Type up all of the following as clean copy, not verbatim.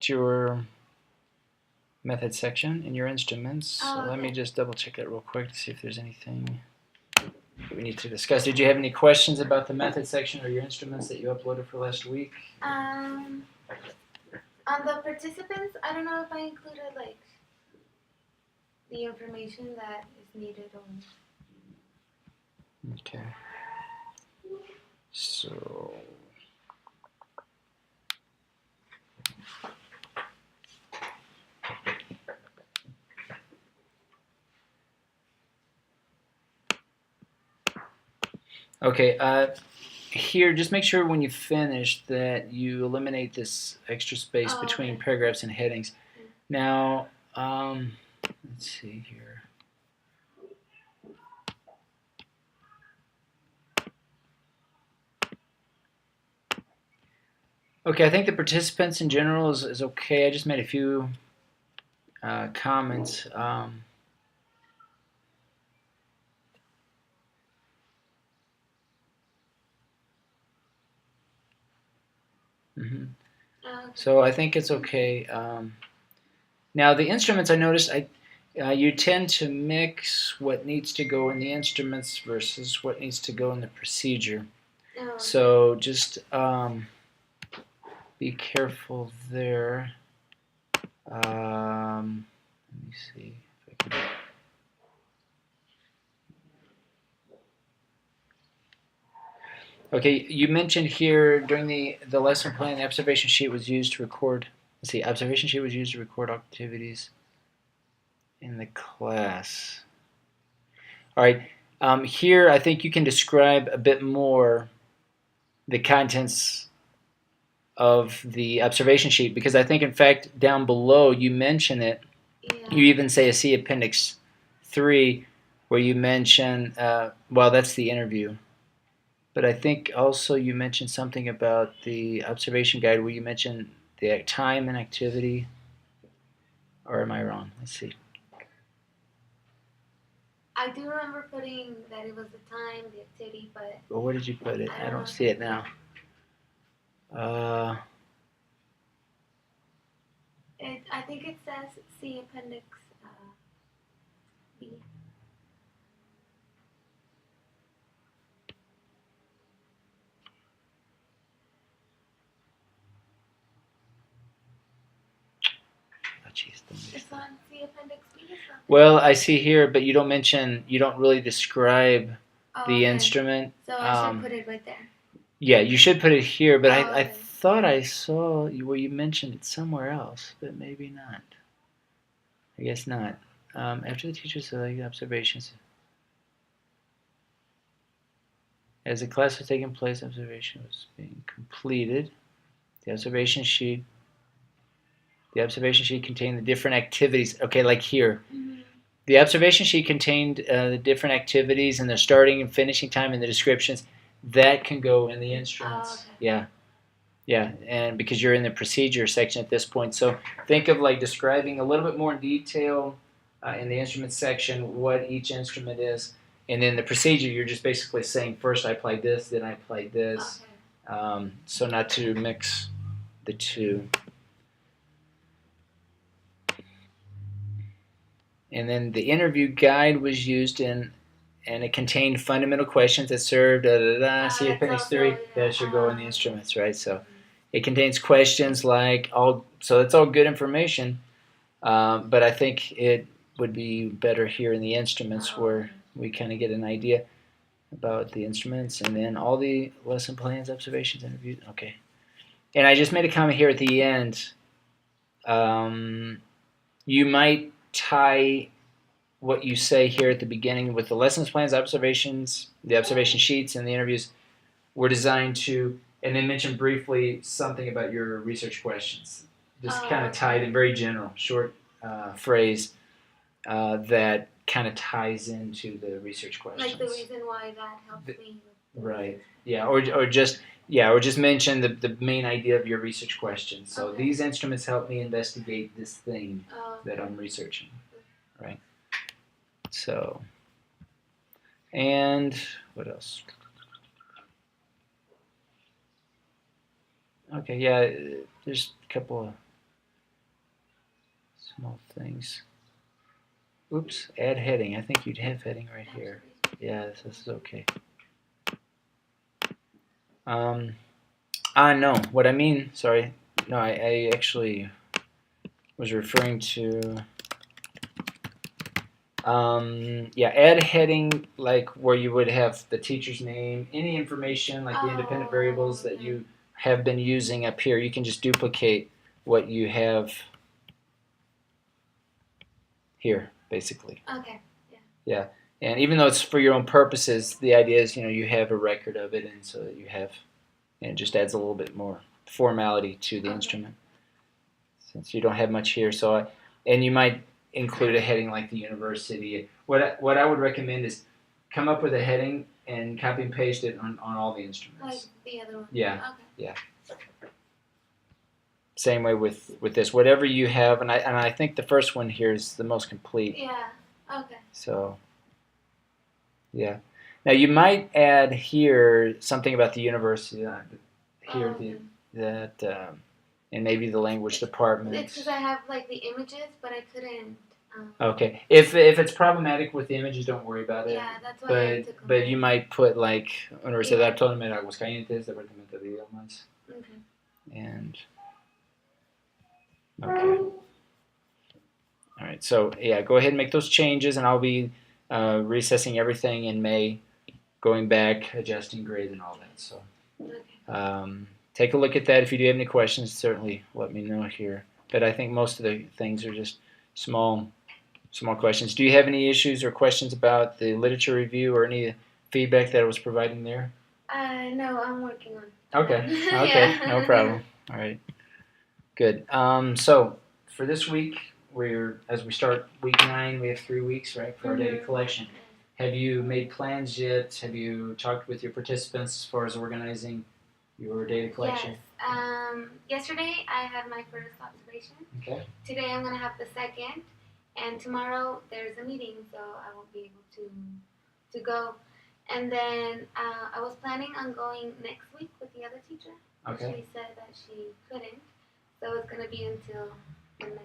your method section in your instruments. Oh, so let me okay. just double check that real quick to see if there's anything that we need to discuss. Did you have any questions about the method section or your instruments that you uploaded for last week? On the participants, I don't know if I included like the information that is needed on. Okay. So okay, here, just make sure when you finish that you eliminate this extra space between Okay. paragraphs and headings. Now, let's see here. Okay, I think the participants in general is okay. I just made a few comments. So I think it's okay. Now the instruments, I noticed, you tend to mix what needs to go in the instruments versus what needs to go in the procedure. Oh. So just be careful there. Let me see if I can. Okay, you mentioned here during the lesson plan, the observation sheet was used to record. Let's see, observation sheet was used to record activities in the class. All right, here I think you can describe a bit more the contents of the observation sheet, because I think in fact down below you mention it. Yeah. You even say see Appendix 3 where you mention, well, that's the interview. But I think also you mentioned something about the observation guide where you mentioned the time and activity. Or am I wrong? Let's see. I do remember putting that it was the time, the activity, but. Well, where did you put it? I don't see it now. I think it says see Appendix B. It's on see Appendix B. Well, I see here, but you don't mention, you don't really describe the instrument. So I should put it right there. Yeah, you should put it here, but I thought I saw where you mentioned it somewhere else, but maybe not. I guess not. After the teacher selected observations, as the class was taking place, observation was being completed. The observation sheet contained the different activities. Okay, like here. Mm-hmm. The observation sheet contained the different activities and the starting and finishing time and the descriptions. That can go in the instruments. Okay. Yeah. Yeah, and because you're in the procedure section at this point. So think of like describing a little bit more in detail in the instrument section what each instrument is. And then the procedure, you're just basically saying first I applied this, then I applied this. Okay. So not to mix the two. And then the interview guide was used and it contained fundamental questions that served, see Appendix 3, that should go in the instruments, right? So it contains questions like, so it's all good information, but I think it would be better here in the instruments where we kind of get an idea about the instruments, and then all the lesson plans, observations, interviews, okay. And I just made a comment here at the end. You might tie what you say here at the beginning with the lessons plans, observations, the observation sheets, and the interviews were designed to, and then mention briefly something about your research questions. Just kind of tied in very general, short phrase that kind of ties into the research questions. Like the reason why that helps me. Right. Yeah. Or just mention the main idea of your research question. So these instruments help me investigate this thing that I'm researching. Right. So, and what else? Okay, yeah, there's a couple of Small things. Oops, add heading. I think you'd have heading right here. Yeah, this is okay. No, what I mean, sorry. No, I actually was referring to, yeah, add heading like where you would have the teacher's name, any information like the independent variables that you have been using up here. You can just duplicate what you have here, basically. Okay. Yeah, and even though it's for your own purposes, the idea is you have a record of it, and so that you have, and it just adds a little bit more formality to the instrument since you don't have much here. So, and you might include a heading like the university. What I would recommend is come up with a heading and copy and paste it on all the instruments. Like the other one. Yeah. Okay. Yeah. Same way with this. Whatever you have, and I think the first one here is the most complete. Yeah. Okay. So, yeah. Now you might add here something about the university here and maybe the language department. It's because I have like the images, but I couldn't. Okay. If it's problematic with the images, don't worry about it. Yeah, that's why I took them. But you might put like Universidad Autónoma de Aguascalientes, Departamento de Idiomas. Okay. And okay. All right. So yeah, go ahead and make those changes, and I'll be reassessing everything in May, going back, adjusting grades and all that. So take a look at that. If you do have any questions, certainly let me know here. But I think most of the things are just small questions. Do you have any issues or questions about the literature review or any feedback that I was providing there? No, I'm working on it. Okay. Okay. No problem. All right. Good. So for this week, as we start week 9, we have 3 weeks, right, for our data collection. Have you made plans yet? Have you talked with your participants as far as organizing your data collection? Yes. Yesterday I had my first observation. Okay. Today I'm going to have the second. And tomorrow there's a meeting, so I won't be able to go. And then I was planning on going next week with the other teacher. Okay. She said that she couldn't, so it's going to be until the next.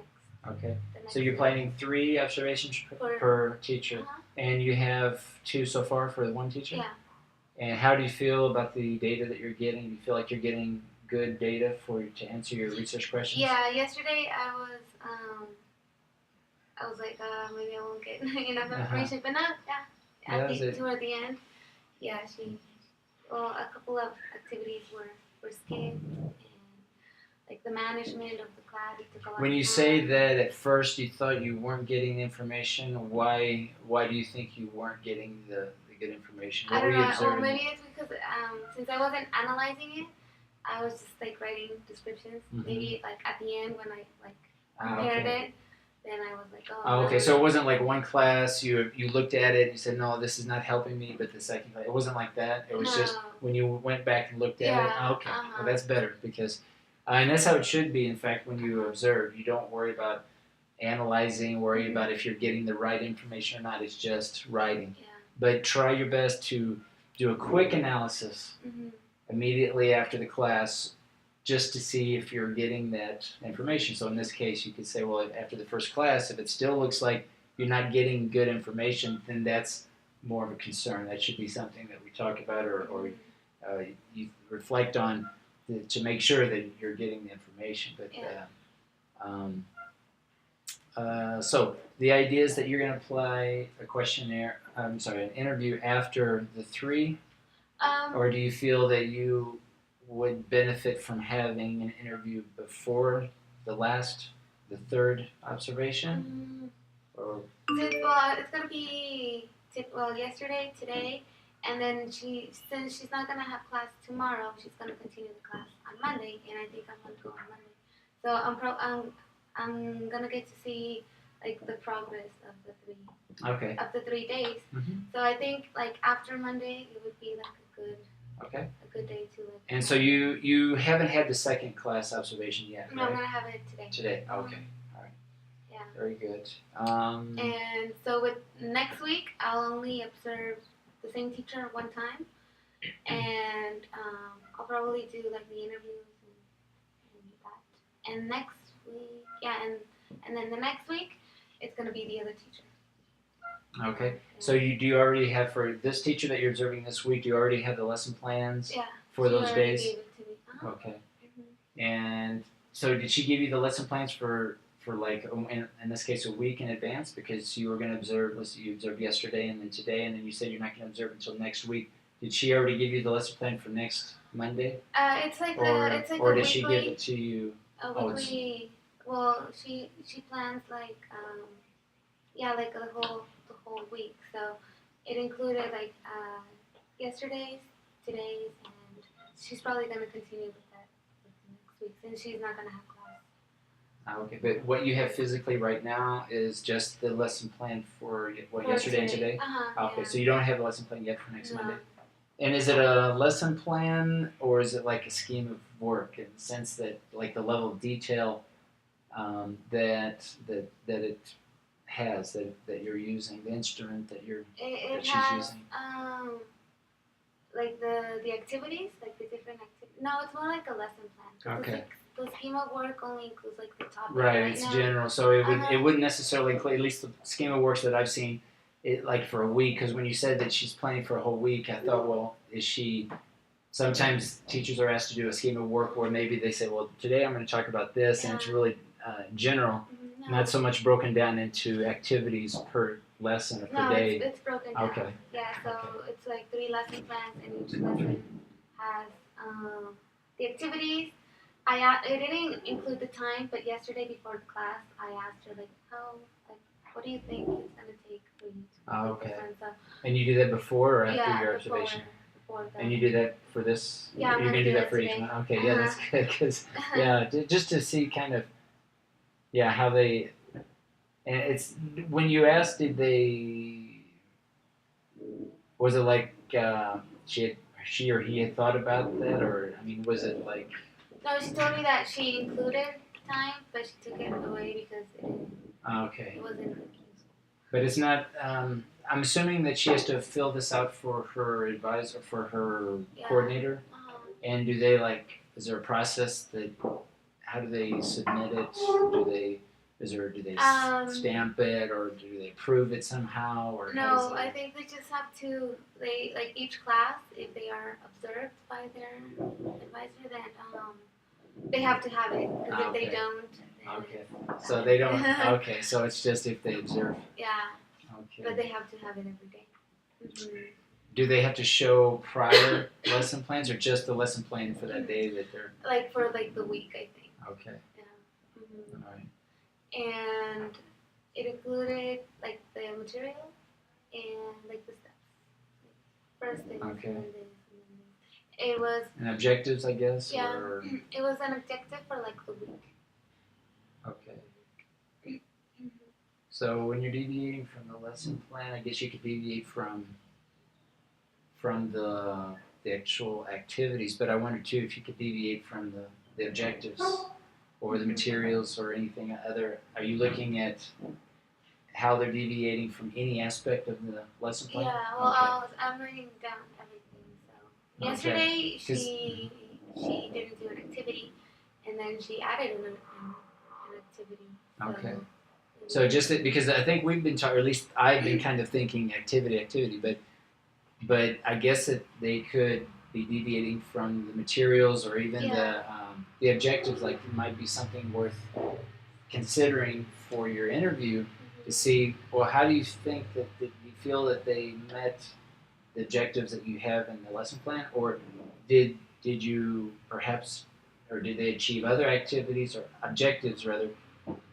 Okay. The next So you're week. planning 3 observations per teacher, and you have 2 so far for the one teacher? Yeah. And how do you feel about the data that you're getting? Do you feel like you're getting good data to answer your research questions? Yeah. Yesterday I was like, maybe I won't get enough information, but not. Yeah. I think toward the end, yeah, a couple of activities were skipped, and like the management of the class, it took a lot When you of time. say that at first you thought you weren't getting information, why do you think you weren't getting the good information? What I don't were you know. observing? Well, maybe it's because since I wasn't analyzing it, I was just like writing descriptions. Mm-hmm. Maybe like at the end when I like compared it, then I was like, oh, okay. So it wasn't like one class you looked at it and you said, no, this is not helping me, but the second class, it wasn't like that. It was just when you went back and looked at it. Oh, okay, well that's better because, and that's how it should be. In fact, when you observe, you don't worry about analyzing, worry about if you're getting the right information or not. It's just writing. Yeah. But try your best to do a quick analysis immediately after the class, just to see if you're getting that information. So in this case, you could say, well, after the first class, if it still looks like you're not getting good information, then that's more of a concern. That should be something that we talk about or you reflect on to make sure that you're getting the information. But so the idea is that you're going to apply a questionnaire, an interview after the 3, or do you feel that you would benefit from having an interview before the 3rd observation? Well, it's gonna be yesterday, today, and then since she's not gonna have class tomorrow, she's gonna continue the class on Monday, and I think I'm gonna go on Monday. So I'm gonna get to see like the progress of the 3 days. Mm-hmm. So I think like after Monday it would be like a good day to like. And so you haven't had the second class observation yet, No, right? I'm gonna have it today. Today, okay, all right. Yeah. Very good. And so with next week, I'll only observe the same teacher one time, and I'll probably do like the interviews and that. And next week, and then the next week it's gonna be the other teacher. Okay. So do you already have for this teacher that you're observing this week? Do you already have the lesson plans Yeah. for She those already days? gave it to me. Uh-huh. Okay. Mhm. And so did she give you the lesson plans for like in this case a week in advance because you were going to observe? You observed yesterday and then today, and then you said you're not going to observe until next week. Did she already give you the lesson plan for next Monday? It's like Or a did weekly. she give it to you? A Oh, weekly. Well, she plans like yeah, like the whole week. So it included like yesterday's, today's, and she's probably gonna continue with that with next week since she's not gonna have class. Okay, but what you have physically right now is just the lesson plan for what For yesterday and today. Okay, Yeah. so you don't have a lesson plan yet for next No. Monday. And is it a lesson plan or is it like a scheme of work in the sense that like the level of detail that it has that you're using, the instrument that It she's has using? like the activities, like the different activities. No, it's more like a lesson plan. Okay. The scheme of work only includes like the topic. Right, it's now. general, so it wouldn't necessarily include, at least the scheme of works that I've seen, it like for a week. Because when you said that she's planning for a whole week, I thought, well, is she? Sometimes teachers are asked to do a scheme of work where maybe they say, well, today I'm going to talk about this, and it's really general, No. not so much broken down into activities per lesson or per day. It's broken down. Okay. Yeah, so it's like 3 lesson plans, and each lesson has the activities. It didn't include the time, but yesterday before the class, I asked her what do you think it's gonna take for you to Okay. this one? So, And you do that before or after your before, observation? Before the, And you do that for this? Yeah, I'm you're gonna do do that it for each today. one. Okay, yeah, that's good because just to see kind of how they. And it's when you asked, did they? Was it like she or he had thought about that, or I mean, was it like? No, she told me that she included time, but she took it away because Okay. it wasn't like useful. But it's not. I'm assuming that she has to fill this out for her advisor, for her coordinator. And do they is there a process that? How do they submit it? Do they stamp it or do they approve it somehow? Or no, I think they just have to. They like each class, if they are observed by their advisor, then they have to have it. Because if they don't, then okay. So they don't. Okay, so it's just if they observe. Yeah. Okay. But they have to have it every day. Mm-hmm. Do they have to show prior lesson plans or just the lesson plan for that day that they're? Like for the week, I think. Okay. Yeah. Mm-hmm. All right. And it included like the material and like the steps. Like, first thing. Okay. It was. And objectives, I guess. Yeah. Or... It was an objective for like the week. Okay. So when you're deviating from the lesson plan, I guess you could deviate from the actual activities, but I wonder too if you could deviate from the objectives or the materials or anything other. Are you looking at how they're deviating from any aspect of the lesson plan? Yeah, well, I'm writing down everything. So yesterday she didn't do an activity, and then she added an activity. So, okay. So just that, because I think we've been talking, or at least I've been kind of thinking activity, but I guess that they could be deviating from the materials or even the objectives. Like it might be something worth considering for your interview to see. Well, how do you think that you feel that they met the objectives that you have in the lesson plan, or did you perhaps, or did they achieve other activities or objectives rather?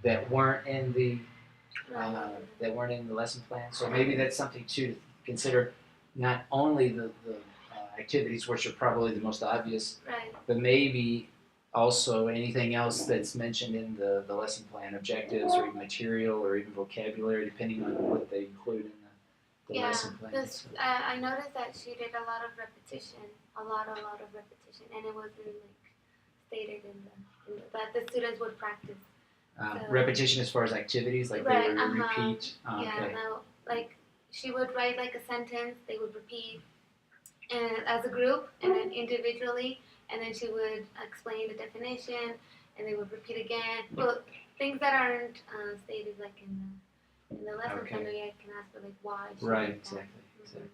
That weren't in the lesson plan. So maybe that's something too to consider. Not only the activities, which are probably the most obvious, right, but maybe also anything else that's mentioned in the lesson plan, objectives or even material or even vocabulary, depending on what they include in the lesson plan. Yeah, because I noticed that she did a lot of repetition, a lot of repetition, and it wasn't like stated in that the students would practice. Repetition as far as activities, like they would repeat. Yeah, no, like she would write like a sentence, they would repeat, and as a group, and then individually, and then she would explain the definition, and they would repeat again. Well, things that aren't stated like in the lesson Okay. summary, I can ask for like why. she Right, did that. exactly.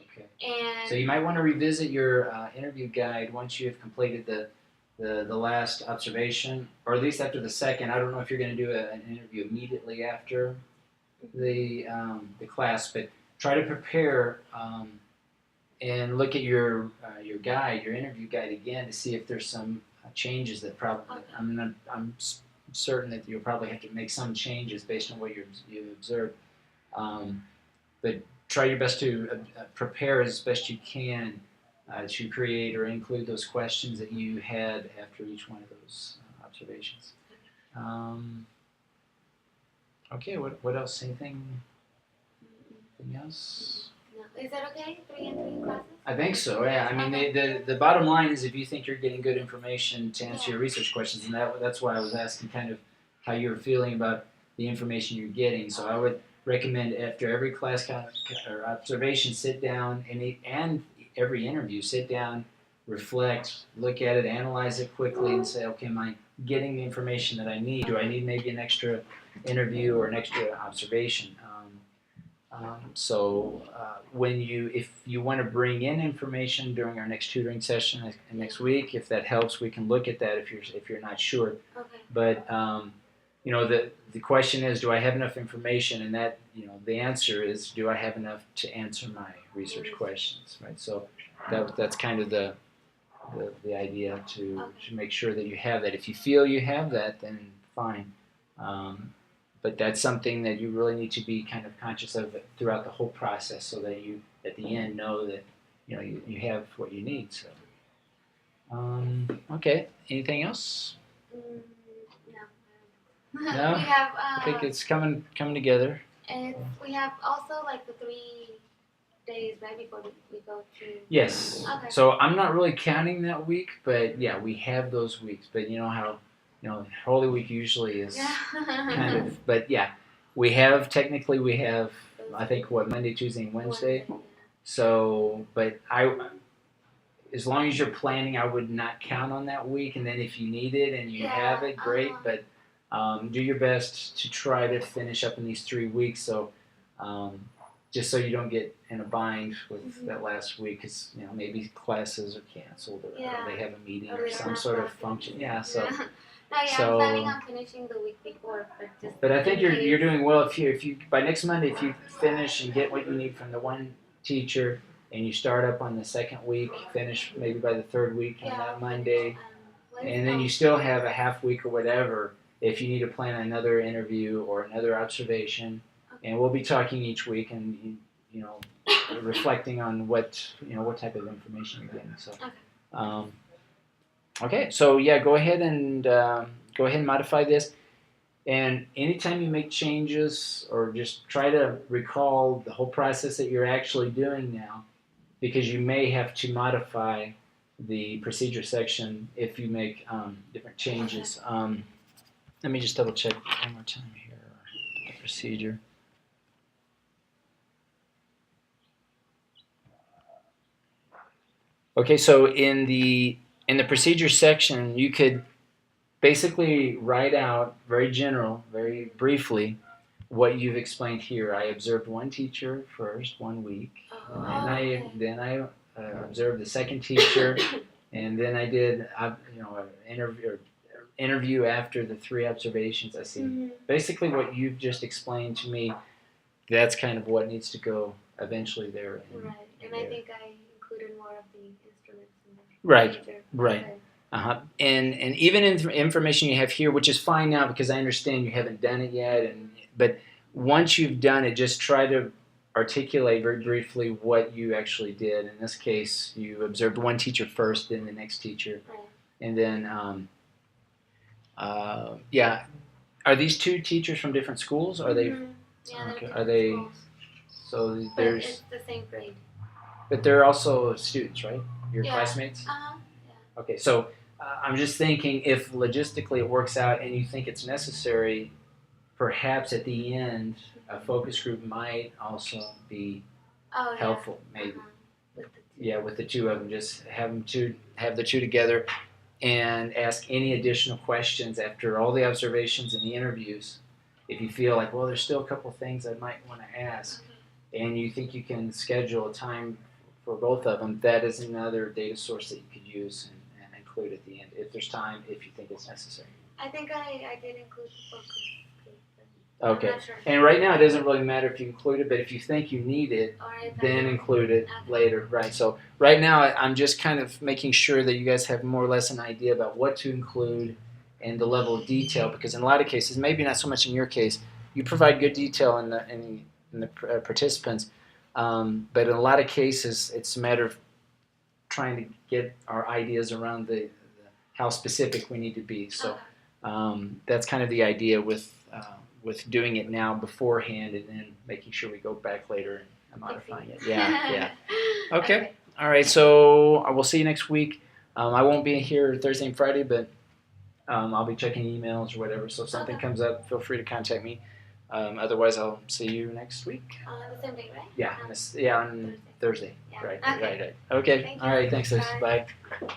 Okay. And So you might want to revisit your interview guide once you have completed the last observation, or at least after the second. I don't know if you're going to do an interview immediately after the class, but try to prepare and look at your guide, your interview guide again to see if there's some changes that probably. Okay. I'm certain that you'll probably have to make some changes based on what you observed. But try your best to prepare as best you can to create or include those questions that you had after each one of those observations. Okay, what else? Anything else? No. Is that okay? 3 and 3 classes? I think so, yeah. I mean, Okay. the bottom line is if you think you're getting good information to answer your research questions, and that's why I was asking kind of how you're feeling about the information you're getting. So I would recommend after every class or observation, sit down, and every interview, sit down, reflect, look at it, analyze it quickly, and say, okay, am I getting the information that I need? Do I need maybe an extra interview or an extra observation? If you want to bring in information during our next tutoring session next week, if that helps, we can look at that if you're not sure. Okay. But the question is, do I have enough information? And that the answer is, do I have enough to answer my research questions? Right. So that's kind of the idea to make sure that you have that. If you feel you have that, then fine. But that's something that you really need to be kind of conscious of throughout the whole process, so that you, at the end, know that you have what you need. So, okay. Anything else? No. No? We have. I think it's coming together. And we have also like the 3 days right before we go to. Yes. Okay. So I'm not really counting that week, but yeah, we have those weeks. But you know how. Holy Week usually is kind of, but yeah, we have, I think, Monday, Tuesday, and Wednesday. So, but as long as you're planning, I would not count on that week. And then if you need it and you have it, great. But do your best to try to finish up in these 3 weeks. So, just so you don't get in a bind with that last week, because maybe classes are canceled or they have a meeting or some sort of function. Yeah. So. No, yeah, I'm planning on finishing the week before, but I think you're doing well if you by next Monday, if you finish and get what you need from the one teacher, and you start up on the second week, finish maybe by the third week on that Monday, and then you still have a half week or whatever if you need to plan another interview or another observation, and we'll be talking each week and reflecting on what type of information you're getting. So. Okay, so yeah, go ahead and modify this. And anytime you make changes, or just try to recall the whole process that you're actually doing now, because you may have to modify the procedure section if you make different changes. Let me just double check one more time here. The procedure. Okay, so in the procedure section, you could basically write out very general, very briefly, what you've explained here. I observed one teacher first, 1 week, and then I observed the second teacher, and then I did an interview after the 3 observations I see. Mm-hmm. Basically, what you've just explained to me, that's kind of what needs to go eventually there. Right, and I think I included more of the instruments in the Right. Okay. And even information you have here, which is fine now because I understand you haven't done it yet, but once you've done it, just try to articulate very briefly what you actually did. In this case, you observed one teacher first, then the next teacher, and then Are these 2 teachers from different schools? Are they? Yeah, okay. Are they? Schools. So but there's. It's the same grade. But they're also students, right? Your classmates. Yeah. Okay, so I'm just thinking, if logistically it works out and you think it's necessary, perhaps at the end a focus group might also be helpful, maybe. With the 2 of them, just have the 2 together, and ask any additional questions after all the observations and the interviews. If you feel like, well, there's still a couple things I might want to ask, and you think you can schedule a time for both of them, that is another data source that you could use and include at the end if there's time, if you think it's necessary. I think I did include the book. Okay. I'm not sure. And right now, it doesn't really matter if you include it, but if you think you need it, then include it later, right? So right now, I'm just kind of making sure that you guys have more or less an idea about what to include and the level of detail, because in a lot of cases, maybe not so much in your case, you provide good detail in the participants, but in a lot of cases, it's a matter of trying to get our ideas around the how specific we need to be. So that's kind of the idea with doing it now beforehand, and then making sure we go back later and modifying it. Yeah. Okay. All right. So I will see you next week. I won't be here Thursday and Friday, but I'll be checking emails or whatever. So if something comes up, feel free to contact me. Otherwise, I'll see you next week. The same day, right? Yeah. On Thursday. Yeah. Right. Okay. Right. Okay. Thank All you. right. Thanks, Liz. Bye. Bye.